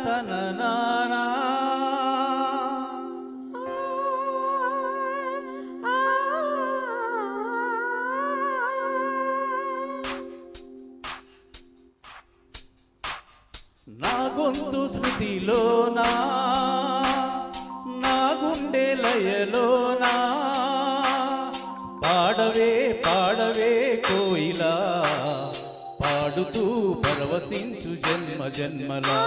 తననానా నా గొంతు శృతిలోనా నా గుండె లయలోనా పాడవే పాడవే కోయిలా పాడుతూ పరవశించు జన్మ జన్మలా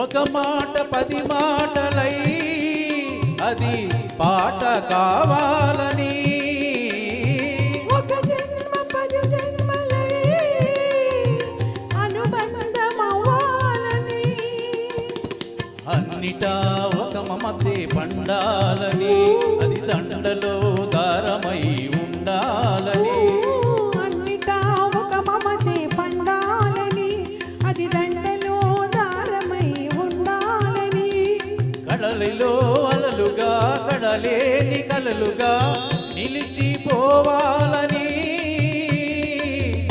ఒక మాట 10 మాటలై అది పాట కావాలని ఒక జన్మ 10 జన్మలై అనుబంధమవ్వాలని అన్నిటా ఒక మమతే పండాలని అది దండలో దారమై ఉండాలని అన్నిటా ఒక మమతే పండాలని అది దండలో దారమై ఉండాలని కడలిలో అలలుగా కడలేని కలలుగా నిలిచిపోవాలని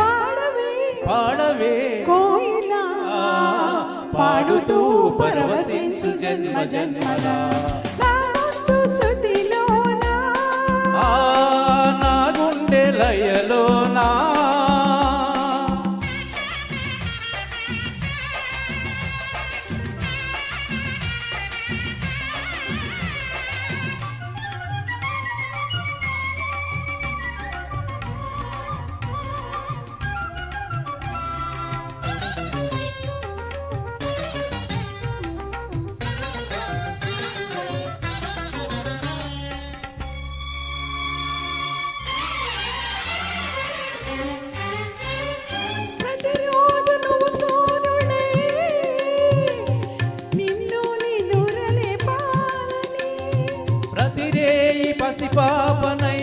పాడవే పాడవే కోయిలా పాడుతూ పరవశించు జన్మ జన్మలా నా గొంతు శృతిలోనా నా గుండె లయలోనా ప్రతిరోజు నువ్వు సూర్యుడై నిన్ను నిదురలేపాలని ప్రతిరేయి పసిపాపనై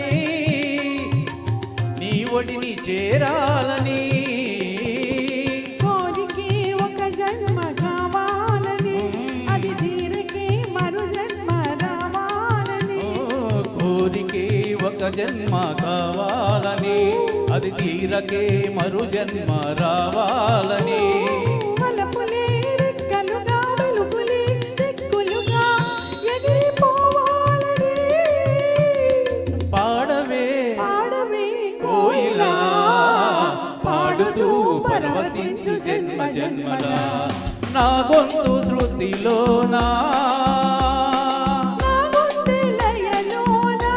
నీ ఒడిని చేరాలని కోరికే ఒక జన్మ కావాలని అది తీరకే మరు జన్మ రావాలని కోరికే ఒక జన్మ కావాలని అది తీరకే మరు జన్మ రావాలని వలపులే రెక్కలుగా వెలుగులే దిక్కులుగా ఎగిరిపోవాలని పాడవే పాడవే కోయిలా పాడుతూ పరవశించు జన్మ జన్మలా నా గొంతు శృతిలోనా నా గుండె లయలోనా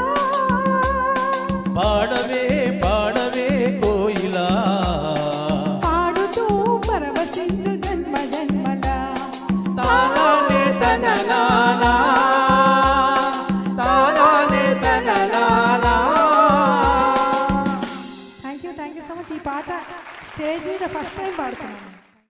పాడవే పాడవే కోయిలా పాడుతూ పరవశించు జన్మ జన్మలా తానానే తననానా తానానే తననానా. Thank you so much. ఈ పాట స్టేజ్ మీద ఫస్ట్ టైం పాడుతున్నాను.